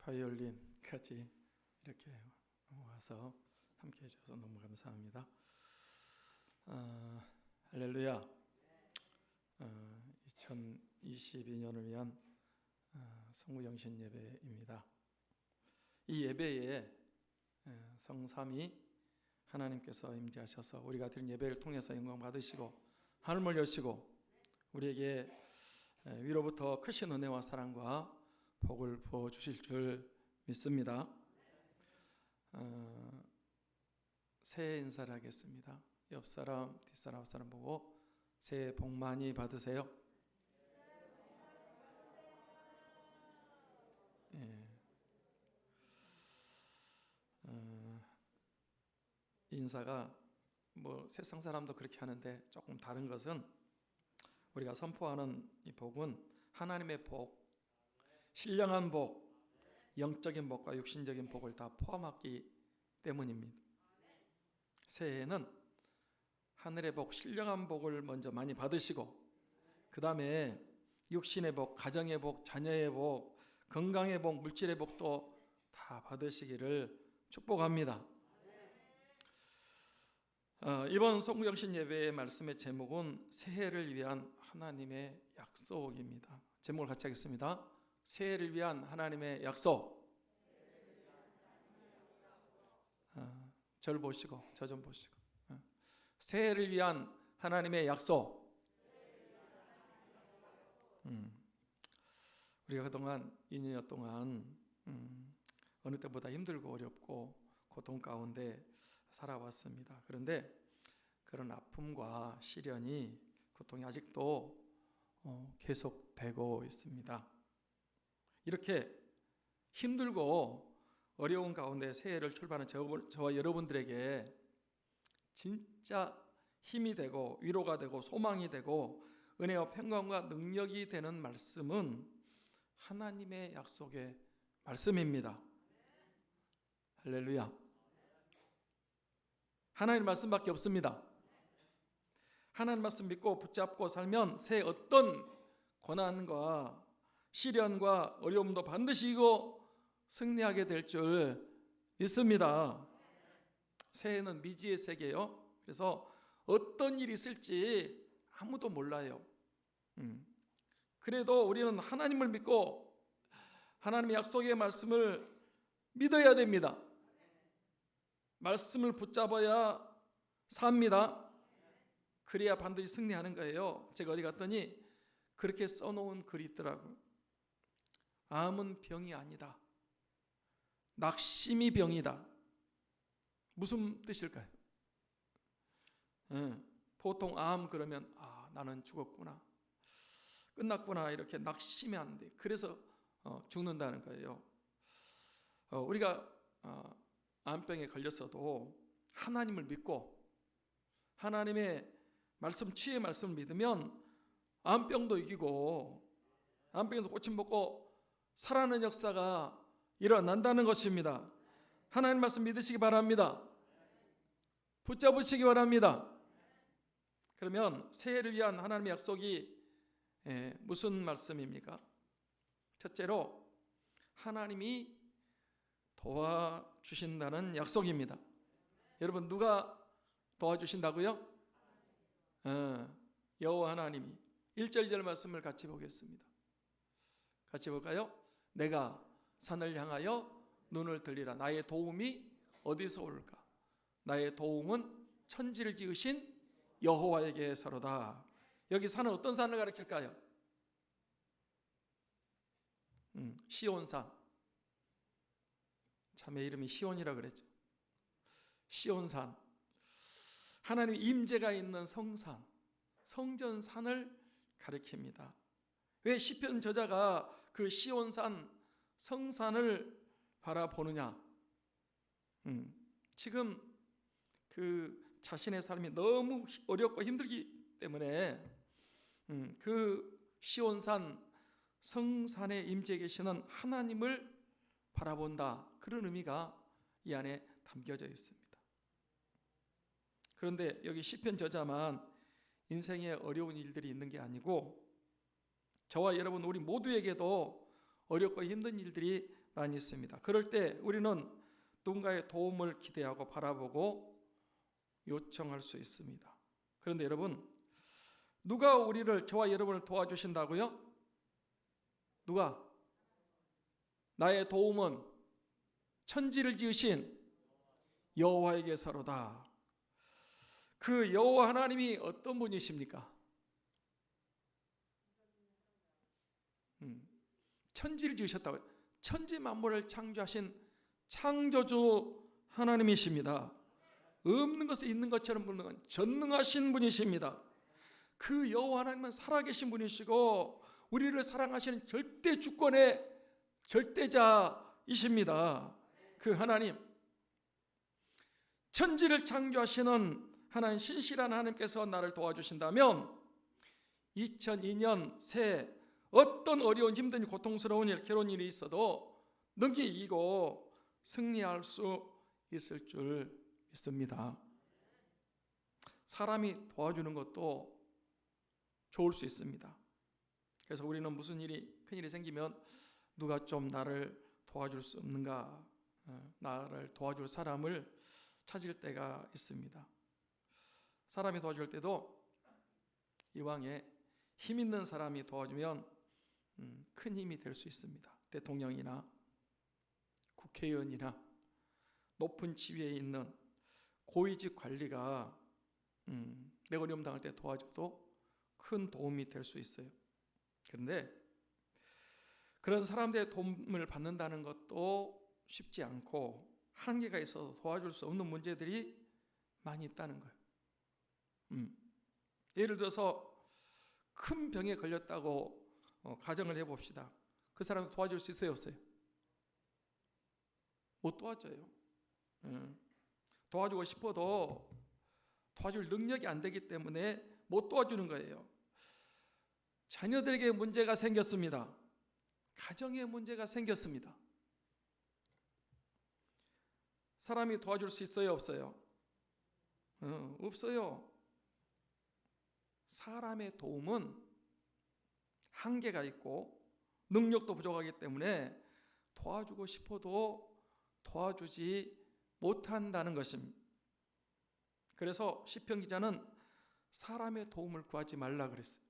바이올린까지 이렇게 와서 함께 해주셔서 너무 감사합니다. 할렐루야. 2022년을 위한 성구영신 예배입니다. 이 예배에 성삼위 하나님께서 임재하셔서 우리가 드린 예배를 통해서 영광 받으시고 하늘을 여시고 우리에게 위로부터 크신 은혜와 사랑과 복을 부어주실 줄 믿습니다. 새해 인사를 하겠습니다. 옆사람 뒷사람 앞사람 보고 새해 복 많이 받으세요. 인사가 세상 사람도 그렇게 하는데 조금 다른 것은 우리가 선포하는 이 복은 하나님의 복, 신령한 복, 영적인 복과 육신적인 복을 다 포함하기 때문입니다. 새해에는 하늘의 복, 신령한 복을 먼저 많이 받으시고 그 다음에 육신의 복, 가정의 복, 자녀의 복, 건강의 복, 물질의 복도 다 받으시기를 축복합니다. 이번 성구영신 예배의 말씀의 제목은 새해를 위한 하나님의 약속입니다. 제목을 같이 하겠습니다. 새해를 위한 하나님의 약속. 저를 보시고 저 좀 보시고. 새해를 위한 하나님의 약속. 우리가 그동안 2년 동안 어느 때보다 힘들고 어렵고 고통 가운데 살아왔습니다. 그런데 그런 아픔과 시련이 고통이 아직도 계속되고 있습니다. 이렇게 힘들고 어려운 가운데 새해를 출발한 저와 여러분들에게 진짜 힘이 되고 위로가 되고 소망이 되고 은혜와 평강과 능력이 되는 말씀은 하나님의 약속의 말씀입니다. 할렐루야. 하나님 말씀밖에 없습니다. 하나님 말씀 믿고 붙잡고 살면 새해 어떤 고난과 시련과 어려움도 반드시 이기고 승리하게 될 줄 믿습니다. 새해는 미지의 세계예요. 그래서 어떤 일이 있을지 아무도 몰라요. 그래도 우리는 하나님을 믿고 하나님의 약속의 말씀을 믿어야 됩니다. 말씀을 붙잡아야 삽니다. 그래야 반드시 승리하는 거예요. 제가 어디 갔더니 그렇게 써놓은 글이 있더라고요. 암은 병이 아니다. 낙심이 병이다. 무슨 뜻일까요? 보통 암 그러면 나는 죽었구나, 끝났구나 이렇게 낙심이 안 돼. 그래서 죽는다는 거예요. 우리가 암병에 걸렸어도 하나님을 믿고 하나님의 말씀, 치유의 말씀을 믿으면 암병도 이기고 암병에서 고침받고 살아나는 역사가 일어난다는 것입니다. 하나님 말씀 믿으시기 바랍니다. 붙잡으시기 바랍니다. 그러면 새해를 위한 하나님의 약속이 무슨 말씀입니까? 첫째로 하나님이 도와주신다는 약속입니다. 여러분, 누가 도와주신다고요? 여호와 하나님이. 1절 2절 말씀을 같이 보겠습니다. 같이 볼까요? 내가 산을 향하여 눈을 들리라. 나의 도움이 어디서 올까? 나의 도움은 천지를 지으신 여호와에게서로다. 여기 산은 어떤 산을 가리킬까요? 시온산. 참의 이름이 시온이라 그랬죠. 시온산. 하나님의 임재가 있는 성산, 성전산을 가리킵니다. 왜 시편 저자가 그 시온산, 성산을 바라보느냐? 지금 그 자신의 삶이 너무 어렵고 힘들기 때문에 그 시온산, 성산에 임재해 계시는 하나님을 바라본다. 그런 의미가 이 안에 담겨져 있습니다. 그런데 여기 시편 저자만 인생에 어려운 일들이 있는 게 아니고 저와 여러분 우리 모두에게도 어렵고 힘든 일들이 많이 있습니다. 그럴 때 우리는 누군가의 도움을 기대하고 바라보고 요청할 수 있습니다. 그런데 여러분, 누가 우리를, 저와 여러분을 도와주신다고요? 누가? 나의 도움은 천지를 지으신 여호와에게서로다. 그 여호와 하나님이 어떤 분이십니까? 천지를 지으셨다고요. 천지 만물을 창조하신 창조주 하나님이십니다. 없는 것을 있는 것처럼 부르는 전능하신 분이십니다. 그 여호와 하나님은 살아계신 분이시고 우리를 사랑하시는 절대 주권의 절대자이십니다. 그 하나님, 천지를 창조하시는 하나님, 신실한 하나님께서 나를 도와주신다면 2002년 새해 어떤 어려운 힘든 고통스러운 일, 괴로운 일이 있어도 능히 이기고 승리할 수 있을 줄 믿습니다. 사람이 도와주는 것도 좋을 수 있습니다. 그래서 우리는 무슨 일이, 큰일이 생기면 누가 좀 나를 도와줄 수 없는가, 나를 도와줄 사람을 찾을 때가 있습니다. 사람이 도와줄 때도 이왕에 힘 있는 사람이 도와주면 큰 힘이 될 수 있습니다. 대통령이나 국회의원이나 높은 지위에 있는 고위직 관리가 내가 어려움 당할 때 도와줘도 큰 도움이 될 수 있어요. 그런데 그런 사람들의 도움을 받는다는 것도 쉽지 않고 한계가 있어서 도와줄 수 없는 문제들이 많이 있다는 거예요. 예를 들어서 큰 병에 걸렸다고 가정을 해봅시다. 그 사람을 도와줄 수 있어요, 없어요? 못 도와줘요. 도와주고 싶어도 도와줄 능력이 안 되기 때문에 못 도와주는 거예요. 자녀들에게 문제가 생겼습니다. 가정에 문제가 생겼습니다. 사람이 도와줄 수 있어요, 없어요? 없어요. 사람의 도움은 한계가 있고 능력도 부족하기 때문에 도와주고 싶어도 도와주지 못한다는 것입니다. 그래서 시편 기자는 사람의 도움을 구하지 말라 그랬어요.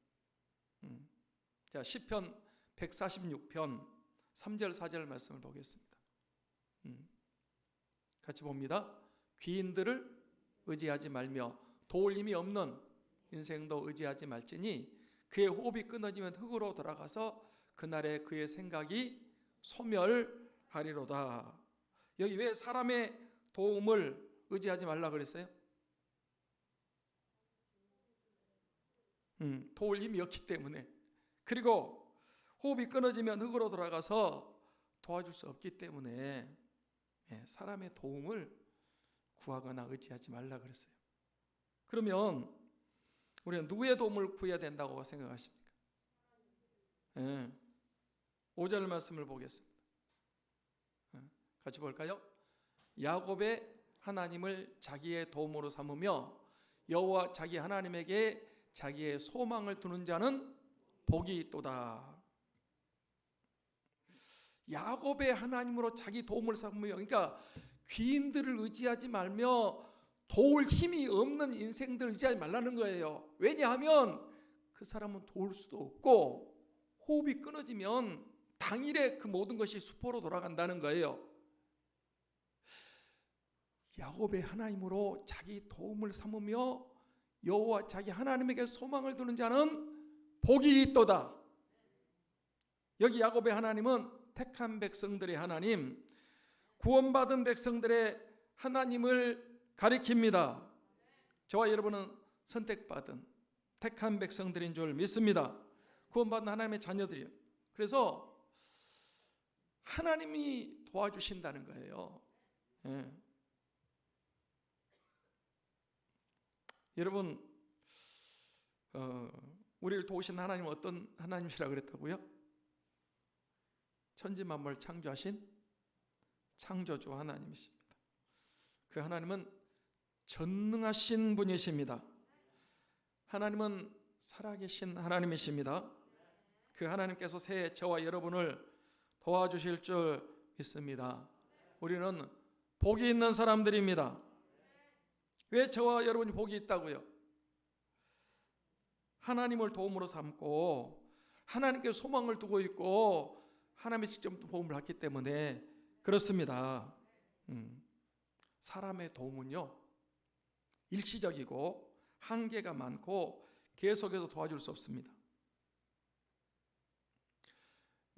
자, 시편 146편 3절 4절 말씀을 보겠습니다. 같이 봅니다. 귀인들을 의지하지 말며 도울 힘이 없는 인생도 의지하지 말지니 그의 호흡이 끊어지면 흙으로 돌아가서 그날에 그의 생각이 소멸하리로다. 여기 왜 사람의 도움을 의지하지 말라 그랬어요? 도울 힘이 없기 때문에, 그리고 호흡이 끊어지면 흙으로 돌아가서 도와줄 수 없기 때문에 사람의 도움을 구하거나 의지하지 말라 그랬어요. 그러면 우리는 누구의 도움을 구해야 된다고 생각하십니까? 5절 말씀을 보겠습니다. 같이 볼까요? 야곱의 하나님을 자기의 도움으로 삼으며 여호와 자기 하나님에게 자기의 소망을 두는 자는 복이 있도다. 야곱의 하나님으로 자기 도움을 삼으며, 그러니까 귀인들을 의지하지 말며 도울 힘이 없는 인생들을 의지하지 말라는 거예요. 왜냐하면 그 사람은 도울 수도 없고 호흡이 끊어지면 당일에 그 모든 것이 수포로 돌아간다는 거예요. 야곱의 하나님으로 자기 도움을 삼으며 여호와 자기 하나님에게 소망을 두는 자는 복이 있도다. 여기 야곱의 하나님은 택한 백성들의 하나님, 구원받은 백성들의 하나님을 가리킵니다. 저와 여러분은 선택받은 택한 백성들인 줄 믿습니다. 구원받은 하나님의 자녀들이에요. 그래서 하나님이 도와주신다는 거예요. 여러분, 우리를 도우신 하나님은 어떤 하나님이라고 그랬다고요? 천지 만물 창조하신 창조주 하나님이십니다. 그 하나님은 전능하신 분이십니다. 하나님은 살아계신 하나님이십니다. 그 하나님께서 새해 저와 여러분을 도와주실 줄 믿습니다. 우리는 복이 있는 사람들입니다. 왜 저와 여러분이 복이 있다고요? 하나님을 도움으로 삼고 하나님께 소망을 두고 있고 하나님의 직접 도움을 받기 때문에 그렇습니다. 사람의 도움은요, 일시적이고 한계가 많고 계속해서 도와줄 수 없습니다.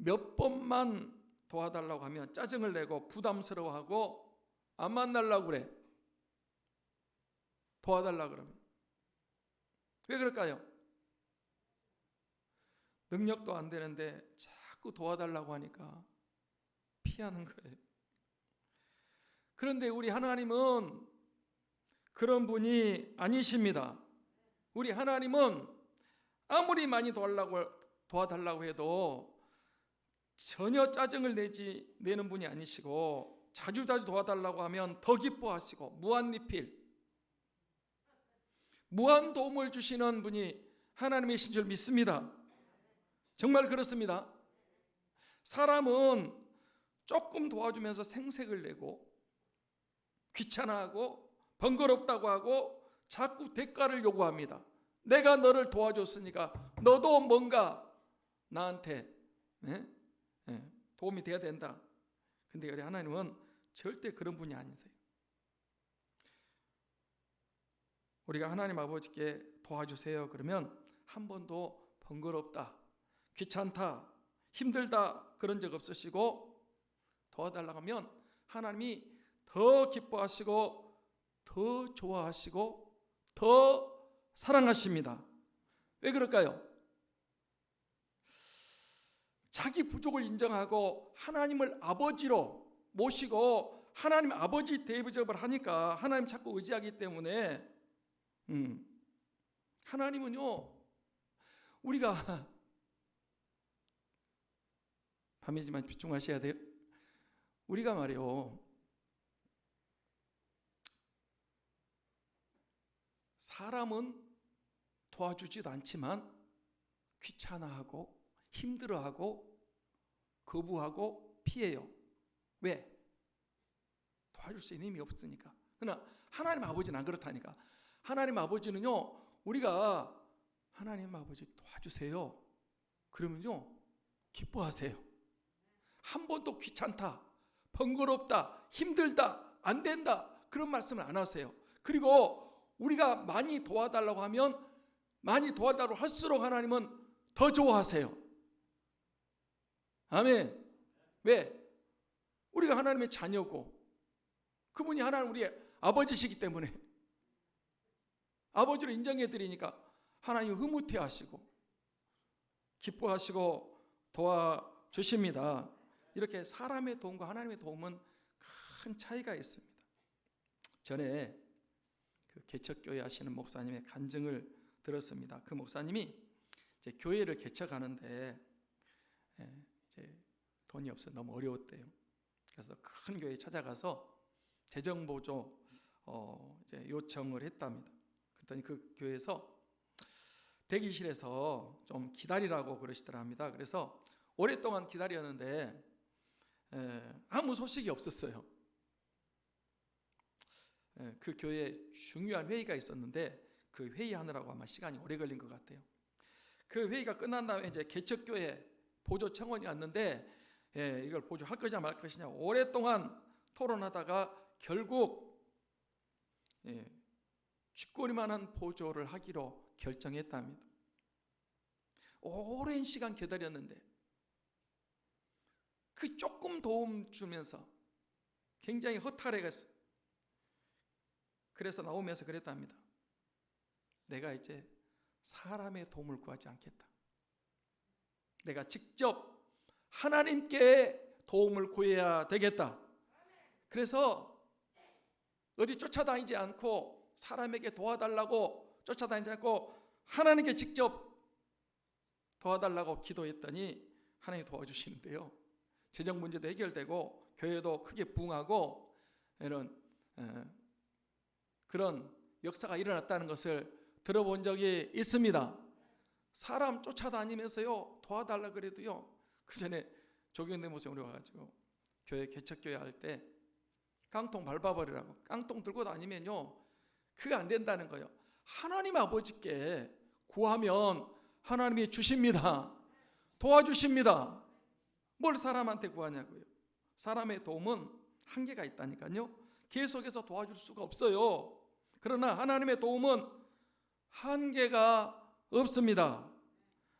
몇 번만 도와달라고 하면 짜증을 내고 부담스러워하고 안 만나려고 그래. 도와달라고 그러면. 왜 그럴까요? 능력도 안 되는데 자꾸 도와달라고 하니까 피하는 거예요. 그런데 우리 하나님은 그런 분이 아니십니다. 우리 하나님은 아무리 많이 도와달라고 해도 전혀 짜증을 내는 분이 아니시고, 자주자주 도와달라고 하면 더 기뻐하시고 무한리필, 무한 도움을 주시는 분이 하나님이신 줄 믿습니다. 정말 그렇습니다. 사람은 조금 도와주면서 생색을 내고 귀찮아하고 번거롭다고 하고 자꾸 대가를 요구합니다. 내가 너를 도와줬으니까 너도 뭔가 나한테 도움이 돼야 된다. 근데 우리 하나님은 절대 그런 분이 아니세요. 우리가 하나님 아버지께 도와주세요 그러면 한 번도 번거롭다, 귀찮다, 힘들다 그런 적 없으시고, 도와달라고 하면 하나님이 더 기뻐하시고 더 좋아하시고 더 사랑하십니다. 왜 그럴까요? 자기 부족을 인정하고 하나님을 아버지로 모시고 하나님 아버지 대접을 하니까 하나님 자꾸 의지하기 때문에 하나님은요, 우리가 밤이지만 집중하셔야 돼요. 우리가 말이요, 사람은 도와주지도 않지만 귀찮아하고 힘들어하고 거부하고 피해요. 왜? 도와줄 수 있는 힘이 없으니까. 그러나 하나님 아버지는 안 그렇다니까. 하나님 아버지는요, 우리가 하나님 아버지 도와주세요 그러면요 기뻐하세요. 한 번도 귀찮다, 번거롭다, 힘들다, 안 된다 그런 말씀을 안 하세요. 그리고 우리가 많이 도와달라고 하면 많이 도와달라고 할수록 하나님은 더 좋아하세요. 아멘. 왜? 우리가 하나님의 자녀고 그분이 하나님 우리의 아버지시기 때문에 아버지로 인정해드리니까 하나님 흐뭇해하시고 기뻐하시고 도와주십니다. 이렇게 사람의 도움과 하나님의 도움은 큰 차이가 있습니다. 전에 그 개척교회 하시는 목사님의 간증을 들었습니다. 그 목사님이 이제 교회를 개척하는데 이제 돈이 없어 너무 어려웠대요. 그래서 큰 교회에 찾아가서 재정 보조 이제 요청을 했답니다. 그랬더니 그 교회에서 대기실에서 좀 기다리라고 그러시더랍니다. 그래서 오랫동안 기다렸는데 아무 소식이 없었어요. 그 교회에 중요한 회의가 있었는데 그 회의하느라고 아마 시간이 오래 걸린 것 같아요. 그 회의가 끝난 다음에 이제 개척교회 보조 청원이 왔는데 이걸 보조할 거냐 말 것이냐 오랫동안 토론하다가 결국 쥐꼬리만한 보조를 하기로 결정했답니다. 오랜 시간 기다렸는데 그 조금 도움 주면서 굉장히 허탈해갔어요. 그래서 나오면서 그랬답니다. 내가 이제 사람의 도움을 구하지 않겠다. 내가 직접 하나님께 도움을 구해야 되겠다. 그래서 어디 쫓아다니지 않고 사람에게 도와달라고 쫓아다니지 않고 하나님께 직접 도와달라고 기도했더니 하나님이 도와주시는데요. 재정 문제도 해결되고 교회도 크게 부흥하고 이런 그런 역사가 일어났다는 것을 들어본 적이 있습니다. 사람 쫓아다니면서요 도와달라 그래도요 그 전에 조경대 목사님 우리 와가지고 교회 개척교회 할 때 깡통 밟아버리라고. 깡통 들고 다니면요 그게 안 된다는 거예요. 하나님 아버지께 구하면 하나님이 주십니다. 도와주십니다. 뭘 사람한테 구하냐고요. 사람의 도움은 한계가 있다니까요. 계속해서 도와줄 수가 없어요. 그러나 하나님의 도움은 한계가 없습니다.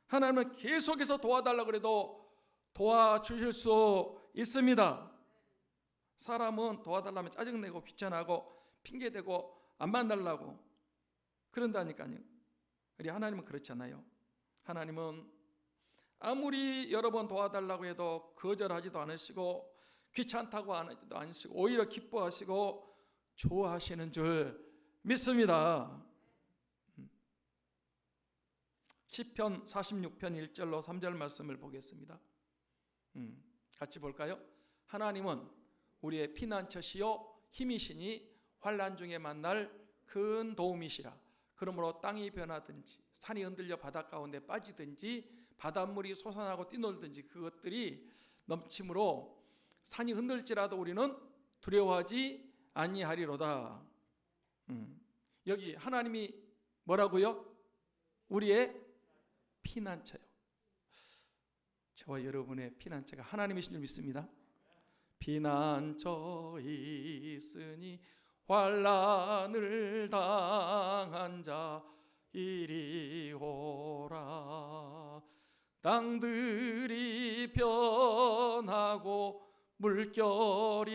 하나님은 계속해서 도와달라고 해도 도와주실 수 있습니다. 사람은 도와달라면 짜증내고 귀찮아하고 핑계대고 안 만나려고 그런다니까요. 우리 하나님은 그렇잖아요. 하나님은 아무리 여러 번 도와달라고 해도 거절하지도 않으시고 귀찮다고 하지도 않으시고 오히려 기뻐하시고 좋아하시는 줄 믿습니다. 시편 46편 1절로 3절 말씀을 보겠습니다. 같이 볼까요? 하나님은 우리의 피난처시요 힘이시니 환난 중에 만날 큰 도움이시라. 그러므로 땅이 변하든지 산이 흔들려 바다 가운데 빠지든지 바닷물이 솟아나고 뛰놀든지 그것들이 넘침으로 산이 흔들지라도 우리는 두려워하지 아니하리로다. 여기 하나님이 뭐라고요? 우리의 피난처요. 저와 여러분의 피난처가 하나님이신 줄 믿습니다. 피난처 있으니 환난을 당한 자 이리 오라. 땅들이 변하고 물결이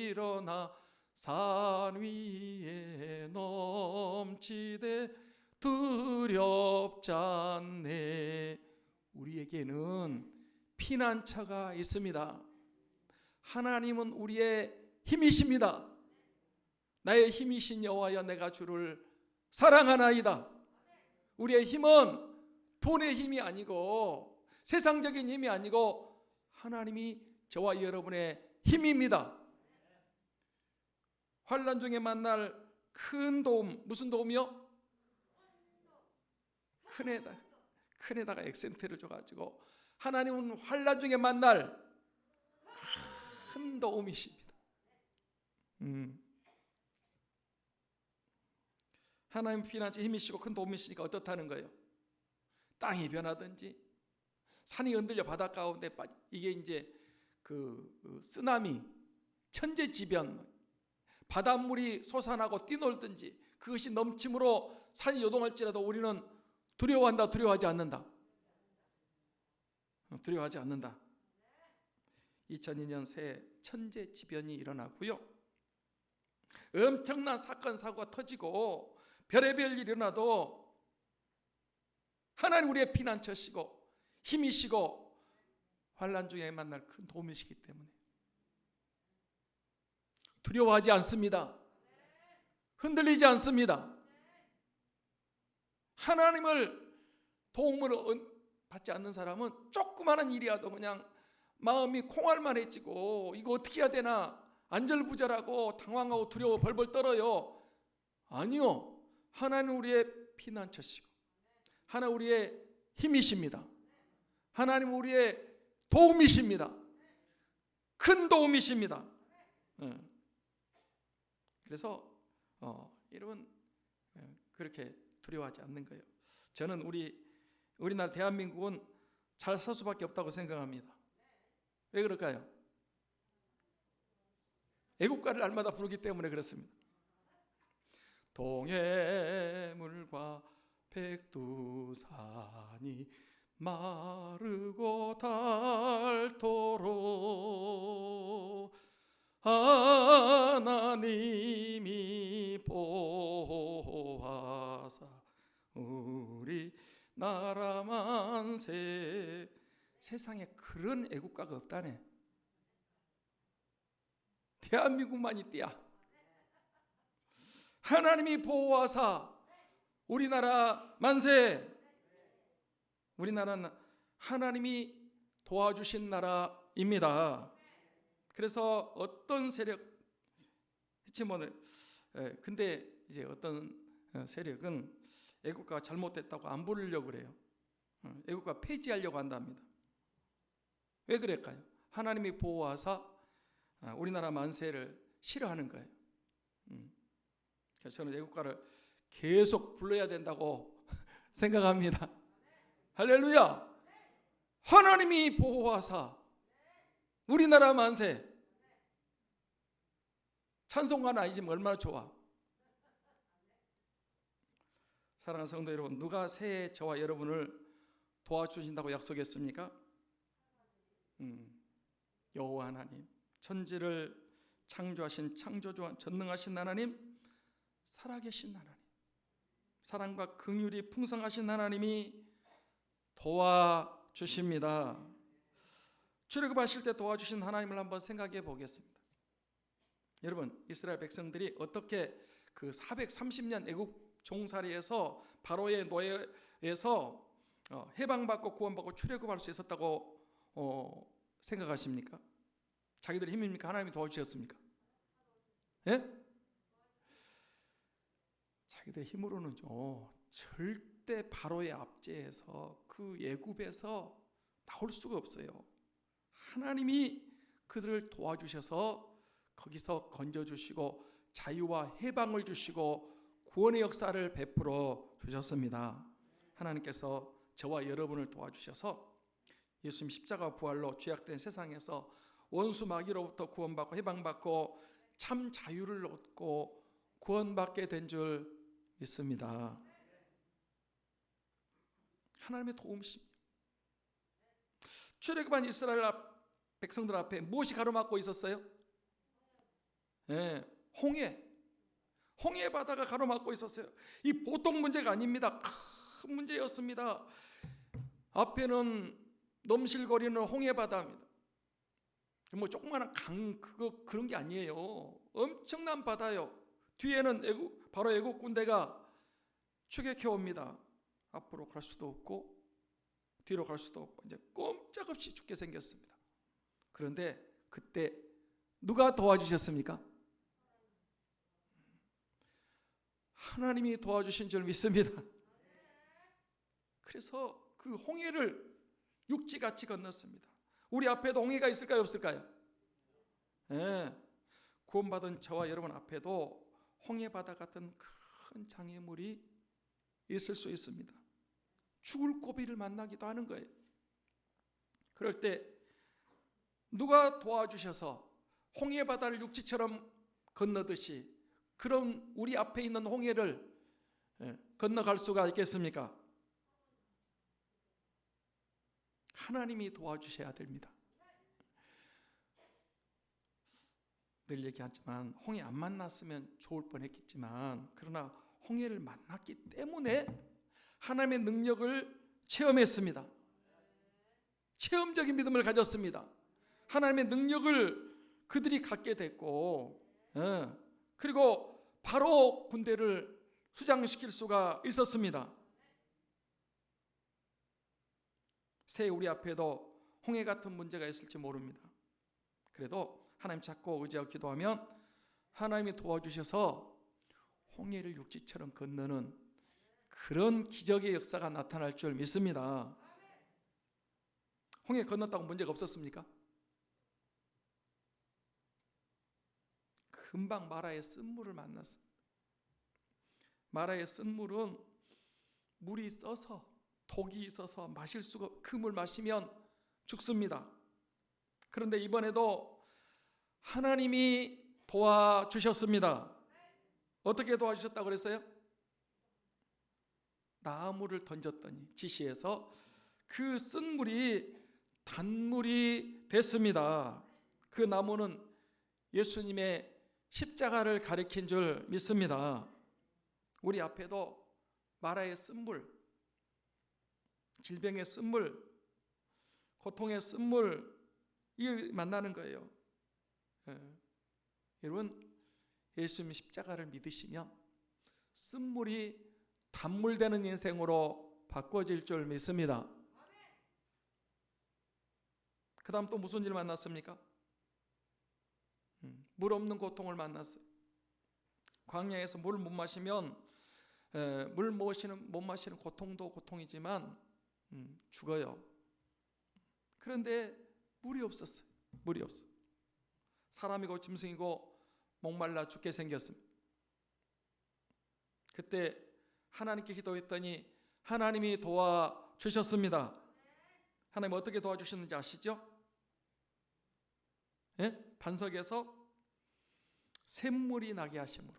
일어나 산 위에 넘치되 두렵지 않네. 우리에게는 피난처가 있습니다. 하나님은 우리의 힘이십니다. 나의 힘이신 여호와여 내가 주를 사랑하나이다. 우리의 힘은 돈의 힘이 아니고 세상적인 힘이 아니고 하나님이 저와 여러분의 힘입니다. 환난 중에 만날 큰 도움, 무슨 도움이요? 큰에다가 액센트를 줘가지고 하나님은 환난 중에 만날 큰 도움이십니다. 하나님 피난처 힘이시고 큰 도움이시니까 어떻다는 거예요? 땅이 변하든지 산이 흔들려 바다 가운데 이게 이제 그 쓰나미, 천재지변, 바닷물이 솟아나고 뛰놀든지 그것이 넘침으로 산이 요동할지라도 우리는 두려워한다, 두려워하지 않는다. 두려워하지 않는다. 2002년 새 천재지변이 일어나고요. 엄청난 사건 사고가 터지고 별의별 일이 일어나도 하나님 우리의 피난처시고 힘이시고 환난 중에 만날 큰 도움이시기 때문에 두려워하지 않습니다. 흔들리지 않습니다. 하나님을 도움을 받지 않는 사람은 조그마한 일이라도 그냥 마음이 콩알만해지고 이거 어떻게 해야 되나 안절부절하고 당황하고 두려워 벌벌 떨어요. 아니요. 하나님 우리의 피난처시고 하나님 우리의 힘이십니다. 하나님 우리의 도움이십니다. 큰 도움이십니다. 그래서 여러분 그렇게 두려워하지 않는 거예요. 저는 우리나라 대한민국은 잘 살 수밖에 없다고 생각합니다. 왜 그럴까요? 애국가를 날마다 부르기 때문에 그렇습니다. 동해물과 백두산이 마르고 닳도록 하나님이 보호하사 우리 나라 만세. 세상에 그런 애국가가 없다네. 대한민국만 있대야. 하나님이 보호하사 우리나라 만세. 우리나라는 하나님이 도와주신 나라입니다. 그래서 어떤 세력 근데 이제 어떤 세력은 애국가가 잘못됐다고 안 부르려고 그래요. 애국가 폐지하려고 한답니다. 왜 그럴까요? 하나님이 보호하사 우리나라 만세를 싫어하는 거예요. 그래서 저는 애국가를 계속 불러야 된다고 생각합니다. 할렐루야! 하나님이 보호하사 우리나라 만세. 찬송가는 아니지만 얼마나 좋아. 사랑하는 성도 여러분, 누가 새해 저와 여러분을 도와주신다고 약속했습니까? 여호와 하나님, 천지를 창조하신 창조주 전능하신 하나님, 살아계신 하나님, 사랑과 긍휼이 풍성하신 하나님이 도와주십니다. 출애굽하실 때 도와주신 하나님을 한번 생각해 보겠습니다. 여러분, 이스라엘 백성들이 어떻게 그 430년 애국 종살이에서 바로의 노예에서 해방받고 구원받고 출애굽할 수 있었다고 생각하십니까? 자기들 힘입니까? 하나님이 도와주셨습니까? 예? 자기들 힘으로는요 절대 바로의 압제에서 그 애굽에서 나올 수가 없어요. 하나님이 그들을 도와주셔서 거기서 건져주시고 자유와 해방을 주시고 구원의 역사를 베풀어 주셨습니다. 하나님께서 저와 여러분을 도와주셔서 예수님 십자가 부활로 죄악된 세상에서 원수 마귀로부터 구원받고 해방받고 참 자유를 얻고 구원받게 된 줄 믿습니다. 하나님의 도움이십니다. 출애굽한 이스라엘 백성들 앞에 무엇이 가로막고 있었어요? 홍해 바다가 가로막고 있었어요. 이 보통 문제가 아닙니다. 큰 문제였습니다. 앞에는 넘실거리는 홍해 바다입니다. 뭐 조그마한 강 그런 게 아니에요. 엄청난 바다요. 뒤에는 바로 애국 군대가 추격해 옵니다. 앞으로 갈 수도 없고 뒤로 갈 수도 없고 이제 꼼짝없이 죽게 생겼습니다. 그런데 그때 누가 도와주셨습니까? 하나님이 도와주신 줄 믿습니다. 그래서 그 홍해를 육지같이 건넜습니다. 우리 앞에도 홍해가 있을까요, 없을까요? 구원받은 저와 여러분 앞에도 홍해바다 같은 큰 장애물이 있을 수 있습니다. 죽을 고비를 만나기도 하는 거예요. 그럴 때 누가 도와주셔서 홍해바다를 육지처럼 건너듯이 그럼 우리 앞에 있는 홍해를 건너갈 수가 있겠습니까? 하나님이 도와주셔야 됩니다. 늘 얘기하지만 홍해 안 만났으면 좋을 뻔했겠지만 그러나 홍해를 만났기 때문에 하나님의 능력을 체험했습니다. 체험적인 믿음을 가졌습니다. 하나님의 능력을 그들이 갖게 됐고 그리고 바로 군대를 수장시킬 수가 있었습니다. 새해 우리 앞에도 홍해 같은 문제가 있을지 모릅니다. 그래도 하나님 찾고 의지하고 기도하면 하나님이 도와주셔서 홍해를 육지처럼 건너는 그런 기적의 역사가 나타날 줄 믿습니다. 홍해 건넜다고 문제가 없었습니까? 금방 마라의 쓴물을 만났습니다. 마라의 쓴물은 물이 써서 독이 있어서 마실 수가 그 물 마시면 죽습니다. 그런데 이번에도 하나님이 도와주셨습니다. 어떻게 도와주셨다고 그랬어요? 나무를 던졌더니 지시해서 그 쓴물이 단물이 됐습니다. 그 나무는 예수님의 십자가를 가리킨 줄 믿습니다. 우리 앞에도 마라의 쓴물, 질병의 쓴물, 고통의 쓴물이 만나는 거예요. 여러분, 예수님 십자가를 믿으시면 쓴물이 단물되는 인생으로 바꿔질 줄 믿습니다. 그 다음 또 무슨 일 만났습니까? 물 없는 고통을 만났어요. 광야에서 물을 못 마시면 물 못 마시는 고통도 고통이지만 죽어요. 그런데 물이 없었어요. 물이 없어. 사람이고 짐승이고 목말라 죽게 생겼습니다. 그때 하나님께 기도했더니 하나님이 도와주셨습니다. 하나님 어떻게 도와주셨는지 아시죠? 예? 반석에서 샘물이 나게 하심으로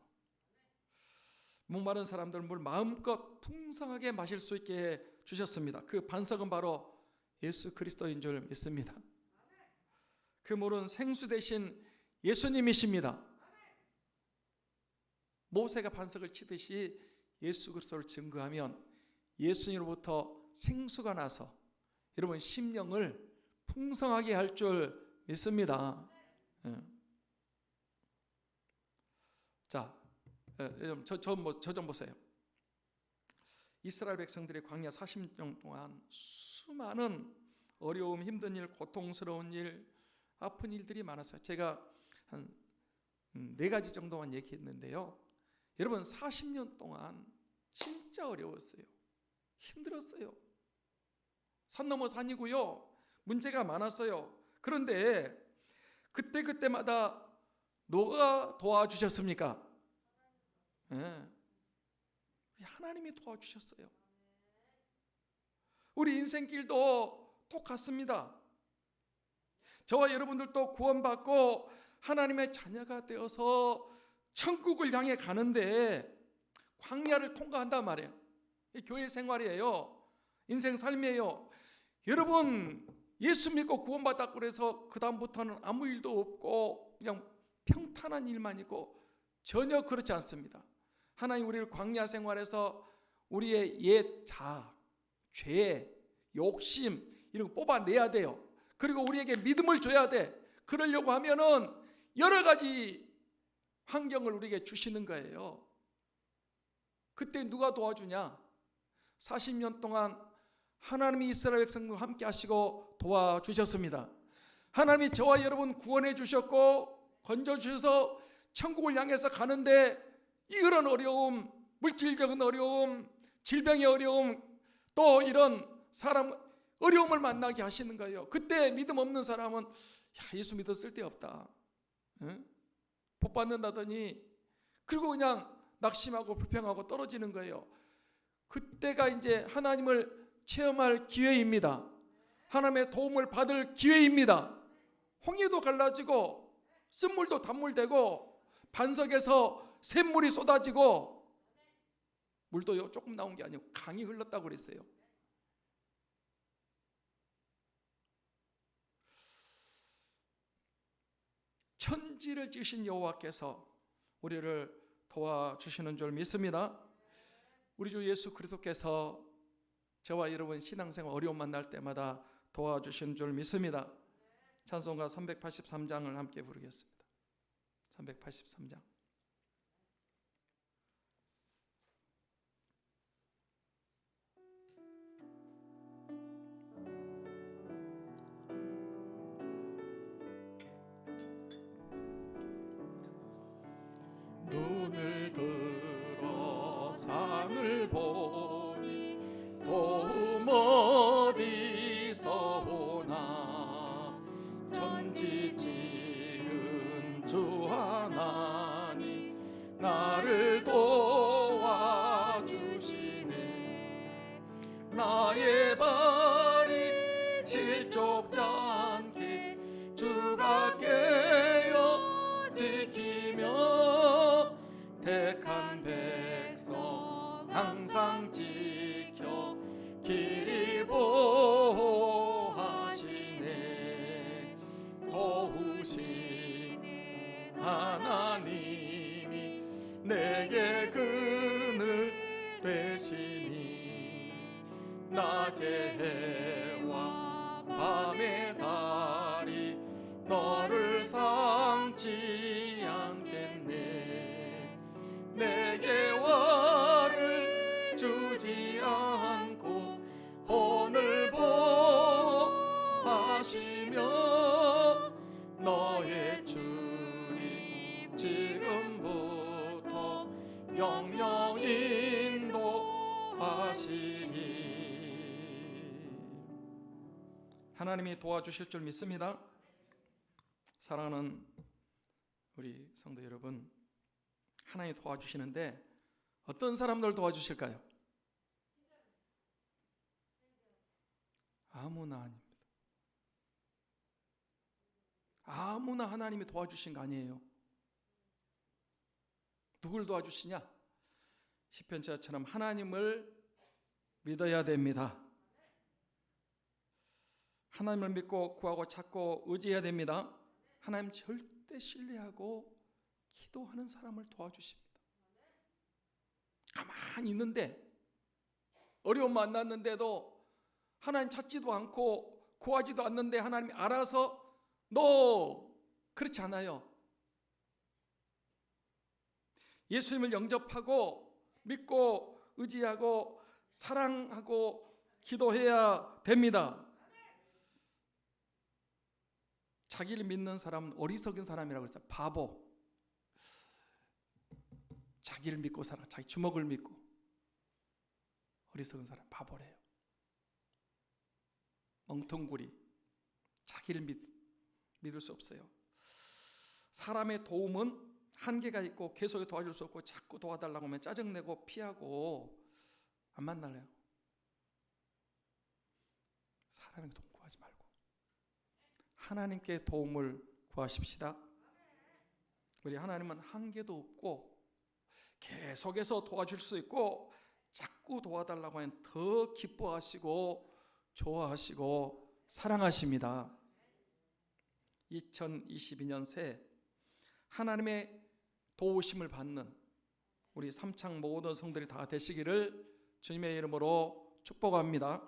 목마른 사람들 물 마음껏 풍성하게 마실 수 있게 해 주셨습니다. 그 반석은 바로 예수 그리스도인 줄 믿습니다. 그 물은 생수 대신 예수님이십니다. 모세가 반석을 치듯이 예수 그리스도를 증거하면 예수님으로부터 생수가 나서 여러분 심령을 풍성하게 할 줄 믿습니다. 자, 저 좀 보세요. 이스라엘 백성들이 광야 40년 동안 수많은 어려움, 힘든 일, 고통스러운 일, 아픈 일들이 많았어요. 제가 한 4가지 정도만 얘기했는데요. 여러분 40년 동안 진짜 어려웠어요. 힘들었어요. 산 넘어 산이고요. 문제가 많았어요. 그런데 그때마다 누가 도와주셨습니까? 네. 하나님이 도와주셨어요. 우리 인생길도 똑같습니다. 저와 여러분들도 구원받고 하나님의 자녀가 되어서 천국을 향해 가는데 광야를 통과한단 말이에요. 교회 생활이에요. 인생 삶이에요. 여러분 예수 믿고 구원받았고 그래서 그 다음부터는 아무 일도 없고 그냥 평탄한 일만 있고 전혀 그렇지 않습니다. 하나님 우리를 광야 생활에서 우리의 옛 자아, 죄, 욕심 이런 거 뽑아내야 돼요. 그리고 우리에게 믿음을 줘야 돼. 그러려고 하면은 여러 가지 환경을 우리에게 주시는 거예요. 그때 누가 도와주냐? 40년 동안 하나님이 이스라엘 백성과 함께 하시고 도와주셨습니다. 하나님이 저와 여러분 구원해 주셨고 건져 주셔서 천국을 향해서 가는데 이런 어려움, 물질적인 어려움, 질병의 어려움, 또 이런 사람 어려움을 만나게 하시는 거예요. 그때 믿음 없는 사람은 예수 믿어 쓸데없다, 복 받는다더니 그리고 그냥 낙심하고 불평하고 떨어지는 거예요. 그때가 이제 하나님을 체험할 기회입니다. 하나님의 도움을 받을 기회입니다. 홍해도 갈라지고 쓴물도 단물되고 반석에서 샘물이 쏟아지고 물도 조금 나온 게 아니고 강이 흘렀다고 그랬어요. 천지를 지으신 여호와께서 우리를 도와주시는 줄 믿습니다. 우리 주 예수 그리스도께서 저와 여러분 신앙생활 어려움 만날 때마다 도와주시는 줄 믿습니다. 찬송가 383장을 함께 부르겠습니다. 383장. 눈을 들어 산을 보니 도움 어디서 오나 천지 지은 주 하나님 나를 도와주시네. 나의 발이 실족지 않게 주가 깨어 지키며 택한 백성 항상 지켜 길이 보호하시네. 도우시는 하나님이 내게 그늘 되시니 낮의 해와 밤의 달이 너를 삼지 않겠네. 내게 화를 주지 않고 혼을 보호하시며 너의 주님 지금부터 영영 인도하시리. 하나님이 도와주실 줄 믿습니다. 사랑하는 우리 성도 여러분, 하나님이 도와주시는데 어떤 사람들 도와주실까요? 아무나 아닙니다. 아무나 하나님이 도와주신 거 아니에요. 누굴 도와주시냐? 시편자처럼 하나님을 믿어야 됩니다. 하나님을 믿고 구하고 찾고 의지해야 됩니다. 하나님 절대 신뢰하고 기도하는 사람을 도와주십니다. 가만히 있는데 어려움 만났는데도 하나님 찾지도 않고 구하지도 않는데 하나님이 알아서 너 그렇지 않아요. 예수님을 영접하고 믿고 의지하고 사랑하고 기도해야 됩니다. 자기를 믿는 사람은 어리석은 사람이라고 했어요. 바보. 자기를 믿고 살아. 자기 주먹을 믿고. 어리석은 사람 바보래요. 멍텅구리. 자기를 믿을 수 없어요. 사람의 도움은 한계가 있고 계속 도와줄 수 없고 자꾸 도와달라고 하면 짜증내고 피하고 안 만날래요. 사람에게 도움 구하지 말고 하나님께 도움을 구하십시다. 우리 하나님은 한계도 없고 계속해서 도와줄 수 있고 자꾸 도와달라고 하면 더 기뻐하시고 좋아하시고 사랑하십니다. 2022년 새해 하나님의 도우심을 받는 우리 삼창 모든 성들이 다 되시기를 주님의 이름으로 축복합니다.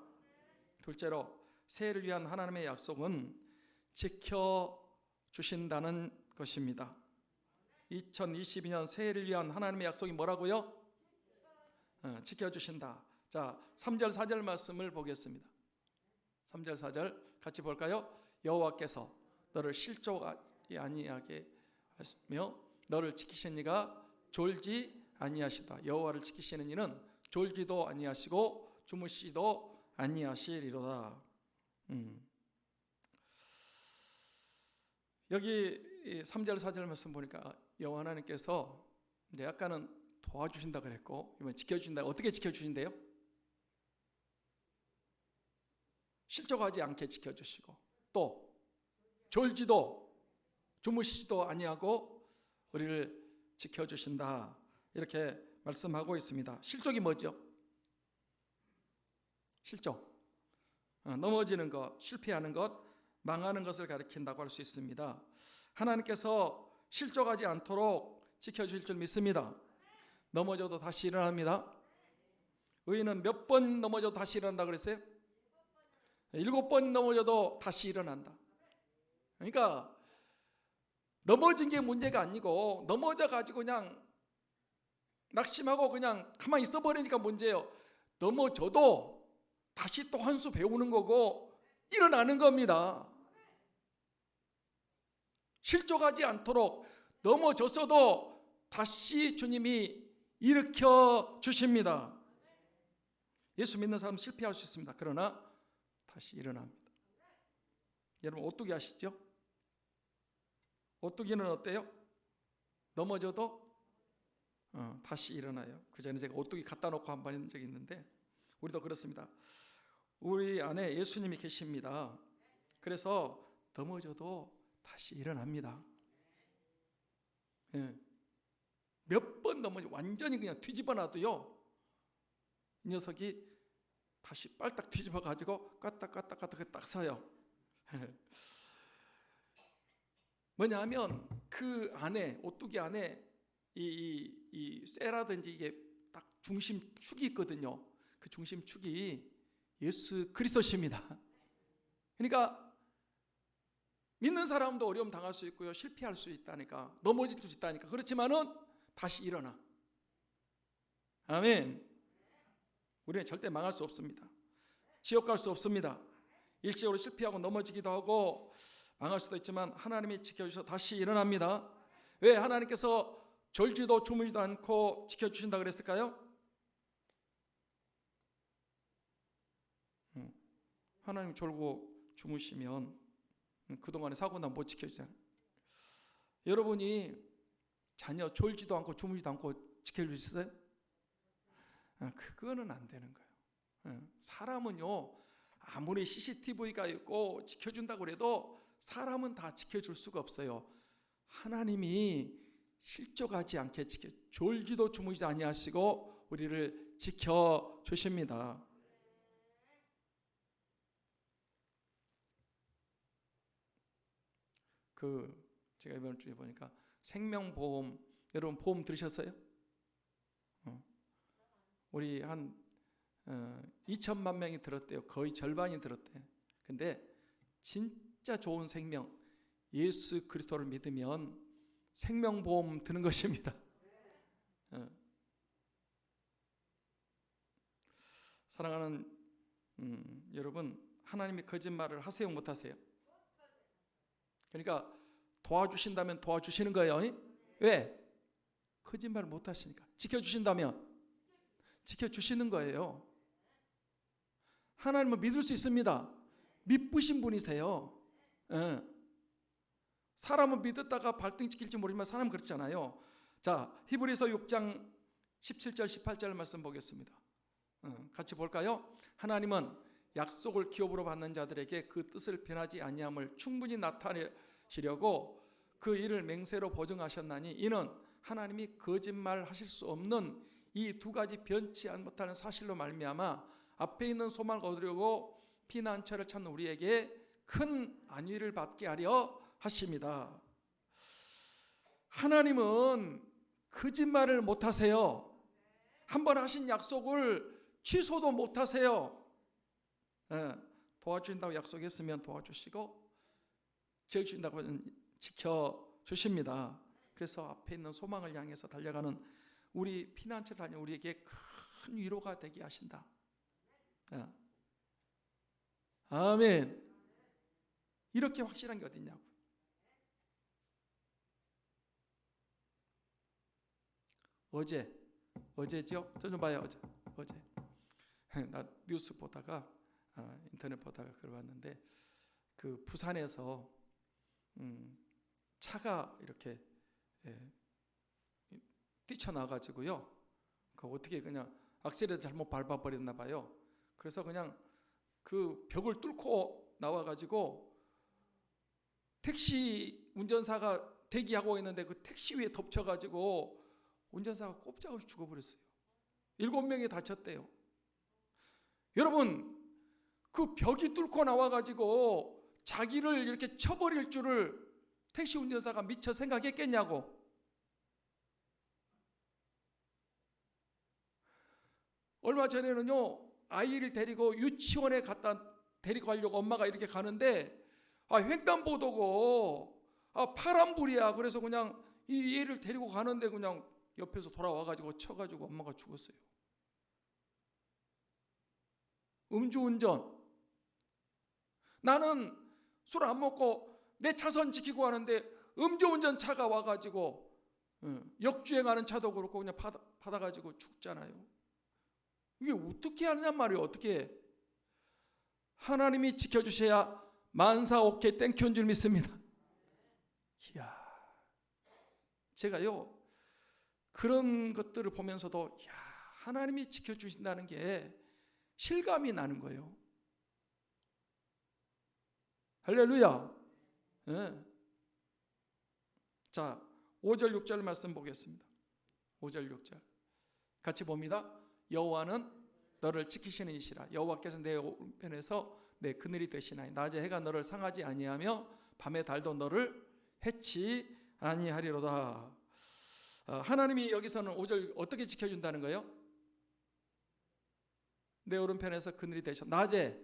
둘째로 새해를 위한 하나님의 약속은 지켜주신다는 것입니다. 2022년 새해를 위한 하나님의 약속이 뭐라고요? 지켜주신다. 자, 3절 4절 말씀을 보겠습니다. 3절 4절 같이 볼까요? 여호와께서 너를 실족하지 아니하게 하시며 너를 지키신 이가 졸지 아니하시다. 여호와를 지키시는 이는 졸지도 아니하시고 주무시지도 아니하시리로다. 여기 3절 4절 말씀 보니까 여호와 하나님께서 이제 약간은 도와주신다 그랬고 이번 지켜주신다. 어떻게 지켜주신대요? 실족하지 않게 지켜주시고 또 졸지도 주무시지도 아니하고 우리를 지켜주신다. 이렇게 말씀하고 있습니다. 실족이 뭐죠? 실족. 넘어지는 것, 실패하는 것, 망하는 것을 가리킨다고 할 수 있습니다. 하나님께서 실족하지 않도록 지켜주실 줄 믿습니다. 넘어져도 다시 일어납니다. 의인은 몇 번 넘어져도 다시 일어난다 그랬어요? 7번 넘어져도 다시 일어난다. 그러니까 넘어진 게 문제가 아니고 넘어져 가지고 그냥 낙심하고 그냥 가만히 있어 버리니까 문제예요. 넘어져도 다시 또 한 수 배우는 거고 일어나는 겁니다. 실족하지 않도록 넘어졌어도 다시 주님이 일으켜 주십니다. 예수 믿는 사람은 실패할 수 있습니다. 그러나 다시 일어납니다. 여러분 오뚜기 아시죠? 오뚜기는 어때요? 넘어져도 다시 일어나요. 그 전에 제가 오뚜기 갖다 놓고 한 번 한 적이 있는데 우리도 그렇습니다. 우리 안에 예수님이 계십니다. 그래서 넘어져도 다시 일어납니다. 몇 번 넘어져 완전히 그냥 뒤집어 놔도요 이 녀석이 다시 빨딱 뒤집어 가지고 까딱까딱까딱 딱 서요. 뭐냐면 그 안에 오뚜기 안에 이 쇠라든지 이게 딱 중심축이 있거든요. 그 중심축이 예수 그리스도십니다. 그러니까 믿는 사람도 어려움 당할 수 있고요, 실패할 수 있다니까, 넘어질 수 있다니까. 그렇지만은 다시 일어나. 아멘. 우리는 절대 망할 수 없습니다. 지옥 갈 수 없습니다. 일시적으로 실패하고 넘어지기도 하고 망할 수도 있지만 하나님이 지켜주셔서 다시 일어납니다. 왜 하나님께서 졸지도 주무지도 않고 지켜주신다 그랬을까요? 하나님 졸고 주무시면 그동안에 사고나 못 지켜주잖아요. 여러분이 자녀 졸지도 않고 주무지도 않고 지켜줄 수 있어요? 그거는 안 되는 거예요. 사람은요, 아무리 CCTV가 있고 지켜준다고 해도 사람은 다 지켜줄 수가 없어요. 하나님이 실족하지 않게 졸지도 주무지도 아니하시고 우리를 지켜주십니다. 제가 이번 주에 보니까 생명보험, 여러분 보험 들으셨어요? 우리 한 2천만 명이 들었대요. 거의 절반이 들었대요. 근데 진짜 좋은 생명, 예수 그리스도를 믿으면 생명보험 드는 것입니다. 사랑하는 여러분, 하나님이 거짓말을 하세요, 못하세요? 그러니까 도와주신다면 도와주시는 거예요. 왜? 거짓말을 못하시니까. 지켜주신다면 지켜주시는 거예요. 하나님을 믿을 수 있습니다. 믿으신 분이세요. 사람은 믿었다가 발등 찍힐지 모르지만 사람은 그렇잖아요. 자, 히브리서 6장 17절 18절 말씀 보겠습니다. 같이 볼까요? 하나님은 약속을 기업으로 받는 자들에게 그 뜻을 변하지 아니함을 충분히 나타내시려고 그 일을 맹세로 보증하셨나니 이는 하나님이 거짓말하실 수 없는 이 두 가지 변치 못하는 사실로 말미암아 앞에 있는 소망을 얻으려고 피난처를 찾는 우리에게 큰 안위를 받게 하려 하십니다. 하나님은 거짓말을 못하세요. 한번 하신 약속을 취소도 못하세요. 도와주신다고 약속했으면 도와주시고 지켜주신다고 지켜주십니다. 그래서 앞에 있는 소망을 향해서 달려가는 우리 피난처 다니는 우리에게 큰 위로가 되게 하신다. 아멘. 이렇게 확실한 게 어딨냐고. 어제죠? 저 좀 봐요. 어제 나 뉴스 보다가 인터넷 보다가 그걸 봤는데 그 부산에서 차가 이렇게 뛰쳐나가지고요. 그 어떻게 그냥 악셀을 잘못 밟아버렸나 봐요. 그래서 그냥 그 벽을 뚫고 나와가지고 택시 운전사가 대기하고 있는데 그 택시 위에 덮쳐가지고 운전사가 꼼짝없이 죽어버렸어요. 7명이 다쳤대요. 여러분, 그 벽이 뚫고 나와가지고 자기를 이렇게 쳐버릴 줄을 택시 운전사가 미처 생각했겠냐고. 얼마 전에는요, 아이를 데리고 유치원에 갖다 데리고 가려고 엄마가 이렇게 가는데 횡단보도고 파란불이야. 그래서 그냥 이 애를 데리고 가는데 그냥 옆에서 돌아와가지고 쳐가지고 엄마가 죽었어요. 음주운전. 나는 술 안 먹고 내 차선 지키고 하는데 음주운전 차가 와가지고 역주행하는 차도 그렇고 그냥 받아가지고 죽잖아요. 이게 어떻게 하느냐 말이에요. 어떻게. 하나님이 지켜주셔야 만사 오케이 땡큐인 줄 믿습니다. 이야, 제가요 그런 것들을 보면서도 이야, 하나님이 지켜주신다는 게 실감이 나는 거예요. 할렐루야. 네. 자, 5절 6절 말씀 보겠습니다. 5절 6절 같이 봅니다. 여호와는 너를 지키시는 이시라. 여호와께서 내 오른편에서 내 그늘이 되시나니 낮에 해가 너를 상하지 아니하며 밤에 달도 너를 해치 아니하리로다. 하나님이 여기서는 5절 어떻게 지켜준다는 거예요? 내 오른편에서 그늘이 되셔. 낮에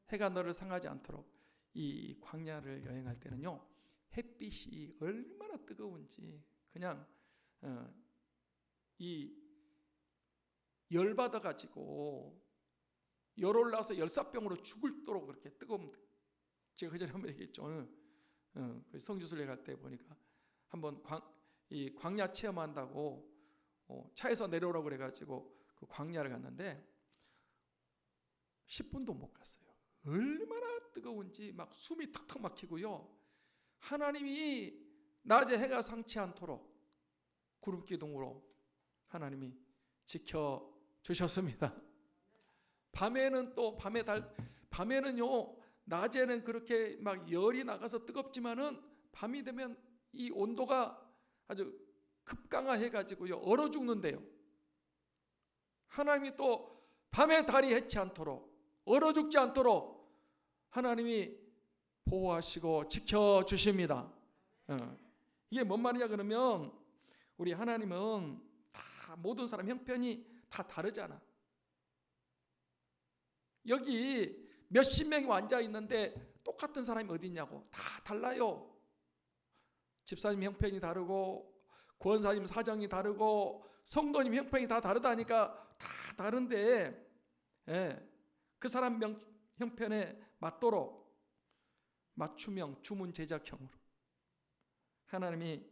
해가 너를 상하지 않도록. 이 광야를 여행할 때는요, 햇빛이 얼마나 뜨거운지 그냥 이 열받아가지고 열올라서 열사병으로 죽을도록 그렇게 뜨거운데, 제가 그전에 한번 얘기했죠. 성지순례 갈 때 보니까 한번 이 광야 체험한다고 차에서 내려오라고 그래가지고 그 광야를 갔는데 10분도 못 갔어요. 얼마나 뜨거운지 막 숨이 턱턱 막히고요. 하나님이 낮에 해가 상치 않도록 구름 기둥으로 하나님이 지켜주셨습니다. 밤에는 또 밤에는요, 낮에는 그렇게 막 열이 나가서 뜨겁지만은 밤이 되면 이 온도가 아주 급강하해 가지고요, 얼어 죽는데요. 하나님이 또 밤에 달이 해치 않도록, 얼어 죽지 않도록 하나님이 보호하시고 지켜주십니다. 이게 뭔 말이냐 그러면, 우리 하나님은 다 모든 사람 형편이 다 다르잖아. 여기 몇십 명이 앉아 있는데 똑같은 사람이 어디 있냐고. 다 달라요. 집사님 형편이 다르고, 권사님 사정이 다르고, 성도님 형편이 다 다르다니까. 다 다른데, 그 사람 형편에 맞도록 맞춤형 주문 제작형으로 하나님이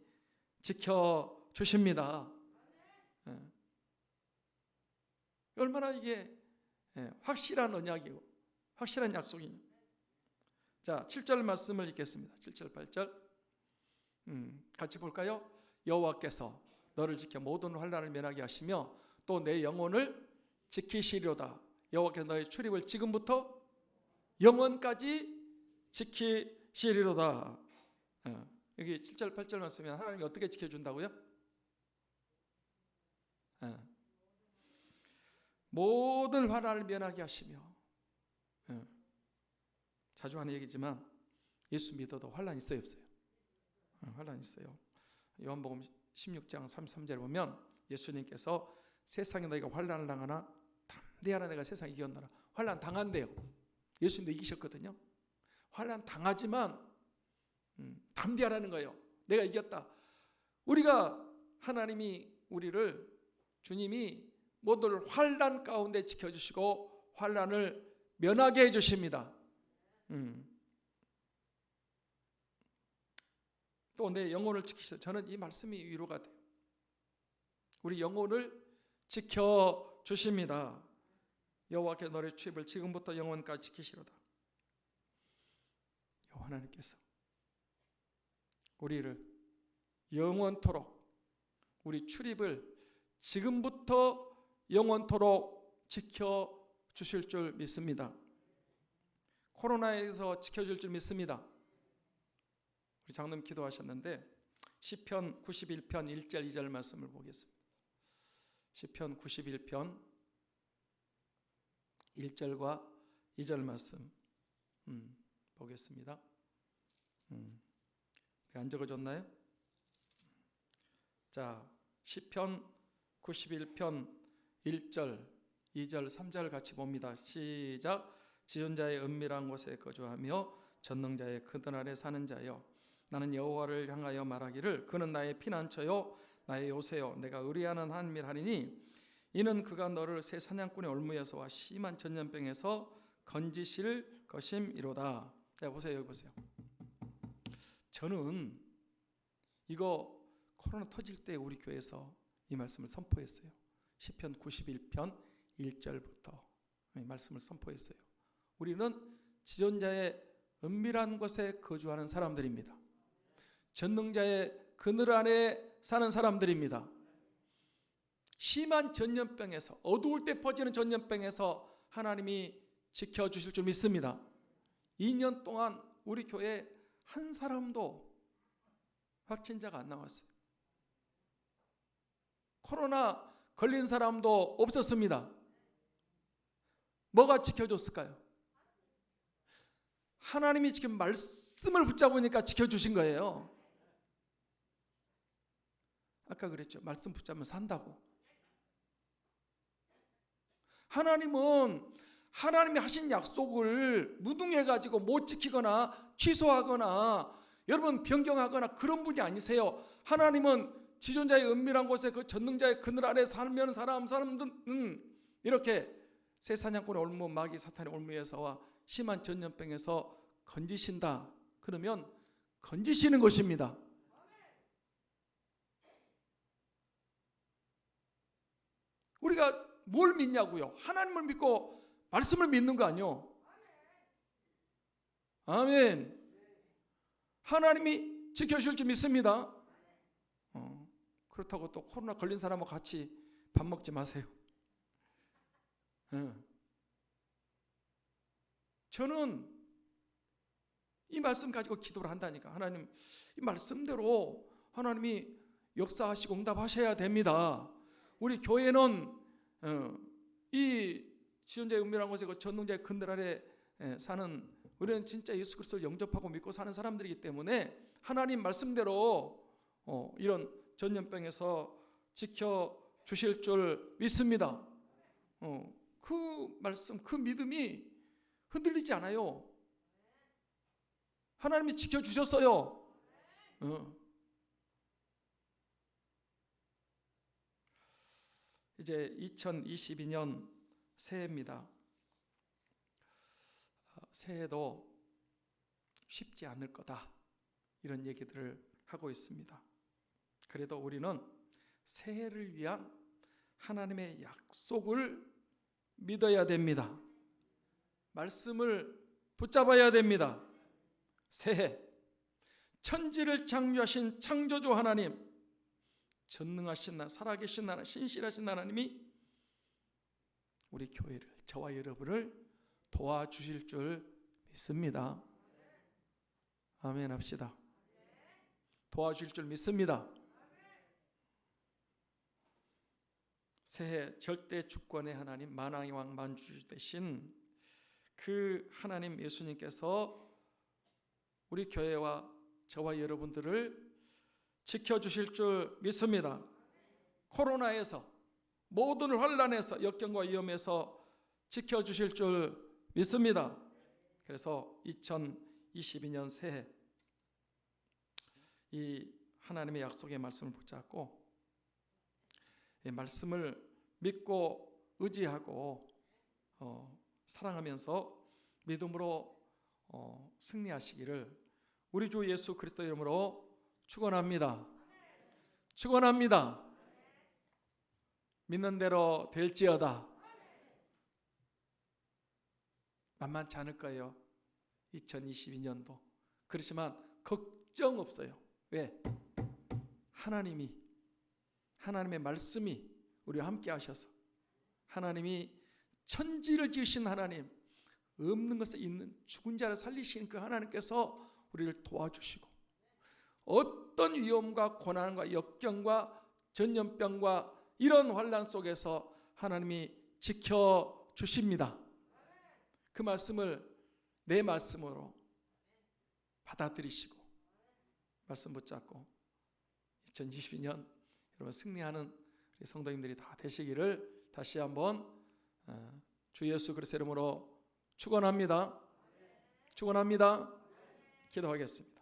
지켜주십니다. 얼마나 이게 확실한 언약이고 확실한 약속이냐. 자, 7절 말씀을 읽겠습니다. 7절 8절 같이 볼까요? 여호와께서 너를 지켜 모든 환난을 면하게 하시며 또 내 영혼을 지키시리로다. 여호와께서 너의 출입을 지금부터 영원까지 지키시리로다. 여기 7절 8절 말씀에 하나님이 어떻게 지켜준다고요? 모든 환난을 면하게 하시며, 자주 하는 얘기지만 예수 믿어도 환난 있어요 없어요? 환난 있어요. 요한복음 16장 33절에 보면 예수님께서 세상에 너희가 환난을 당하나 담대하라, 내가 세상 이겼노라. 환난 당한대요. 예수님도 이기셨거든요. 환난 당하지만 담대하라는 거예요. 내가 이겼다. 우리가 하나님이 우리를, 주님이 모두를 환난 가운데 지켜주시고 환난을 면하게 해주십니다. 또 내 영혼을 지키시다. 저는 이 말씀이 위로가 돼요. 우리 영혼을 지켜주십니다. 여호와께서 너의 출입을 지금부터 영원까지 지키시로다. 하나님께서 우리를 영원토록, 우리 출입을 지금부터 영원토록 지켜주실 줄 믿습니다. 코로나에서 지켜줄 줄 믿습니다. 우리 장로님 기도하셨는데 시편 91편 1절 2절 말씀을 보겠습니다. 시편 91편 1절과 2절 말씀 보겠습니다. 안 적어줬나요? 자, 시편 91편 1절, 2절, 3절 같이 봅니다. 시작. 지존자의 은밀한 곳에 거주하며 전능자의 그늘 아래 사는 자여, 나는 여호와를 향하여 말하기를 그는 나의 피난처요 나의 요새요 내가 의뢰하는 하나님이라 하리니 이는 그가 너를 새 사냥꾼의 올무에서와 심한 전염병에서 건지실 것임이로다. 자, 보세요. 여기 보세요. 저는 이거 코로나 터질 때 우리 교회에서 이 말씀을 선포했어요. 시편 91편 1절부터 이 말씀을 선포했어요. 우리는 지존자의 은밀한 곳에 거주하는 사람들입니다. 전능자의 그늘 안에 사는 사람들입니다. 심한 전염병에서, 어두울 때 퍼지는 전염병에서 하나님이 지켜주실 줄 믿습니다. 2년 동안 우리 교회에 한 사람도 확진자가 안 나왔어요. 코로나 걸린 사람도 없었습니다. 뭐가 지켜줬을까요? 하나님이 지금 말씀을 붙잡으니까 지켜주신 거예요. 아까 그랬죠. 말씀 붙잡으면 산다고. 하나님은 하나님이 하신 약속을 무능해가지고 못 지키거나 취소하거나 여러분 변경하거나 그런 분이 아니세요. 하나님은 지존자의 은밀한 곳에 그 전능자의 그늘 아래 살면 사람들은 이렇게 새 사냥꾼의 올무, 마귀 사탄의 올무에서와 심한 전염병에서 건지신다. 그러면 건지시는 것입니다. 우리가 뭘 믿냐고요? 하나님을 믿고 말씀을 믿는 거 아니요? 아멘. 하나님이 지켜주실 줄 믿습니다. 그렇다고 또 코로나 걸린 사람하고 같이 밥 먹지 마세요. 저는 이 말씀 가지고 기도를 한다니까. 하나님, 이 말씀대로 하나님이 역사하시고 응답하셔야 됩니다. 우리 교회는 이 지존자의 은밀한 곳에 그 전능자의 근들 아래 사는, 우리는 진짜 예수 그리스도를 영접하고 믿고 사는 사람들이기 때문에 하나님 말씀대로 이런 전염병에서 지켜주실 줄 믿습니다. 그 말씀, 그 믿음이 흔들리지 않아요. 하나님이 지켜주셨어요. 이제 2022년 새해입니다. 새해도 쉽지 않을 거다, 이런 얘기들을 하고 있습니다. 그래도 우리는 새해를 위한 하나님의 약속을 믿어야 됩니다. 말씀을 붙잡아야 됩니다. 새해, 천지를 창조하신 창조주 하나님, 전능하신 나, 살아계신 하나님, 신실하신 하나님이 우리 교회를, 저와 여러분을 도와주실 줄 믿습니다. 아멘 합시다. 도와주실 줄 믿습니다. 새해 절대 주권의 하나님, 만왕의 왕 만주주 되신 그 하나님 예수님께서 우리 교회와 저와 여러분들을 지켜주실 줄 믿습니다. 코로나에서, 모든 환난에서, 역경과 위험에서 지켜주실 줄 믿습니다. 그래서 2022년 새해 이 하나님의 약속의 말씀을 붙잡고 이 말씀을 믿고 의지하고 사랑하면서 믿음으로 승리하시기를 우리 주 예수 그리스도 이름으로 축원합니다. 축원합니다. 믿는 대로 될지어다. 만만치 않을 거예요, 2022년도. 그렇지만 걱정 없어요. 왜? 하나님의 말씀이 우리와 함께 하셔서, 하나님이 천지를 지으신 하나님, 없는 것에 있는 죽은 자를 살리시는 그 하나님께서 우리를 도와주시고, 어떤 위험과 고난과 역경과 전염병과 이런 환난 속에서 하나님이 지켜주십니다. 그 말씀을 내 말씀으로 받아들이시고 말씀 붙잡고 2022년 여러분 승리하는 우리 성도님들이 다 되시기를 다시 한번 주 예수 그리스도 이름으로 축원합니다. 축원합니다. 기도하겠습니다.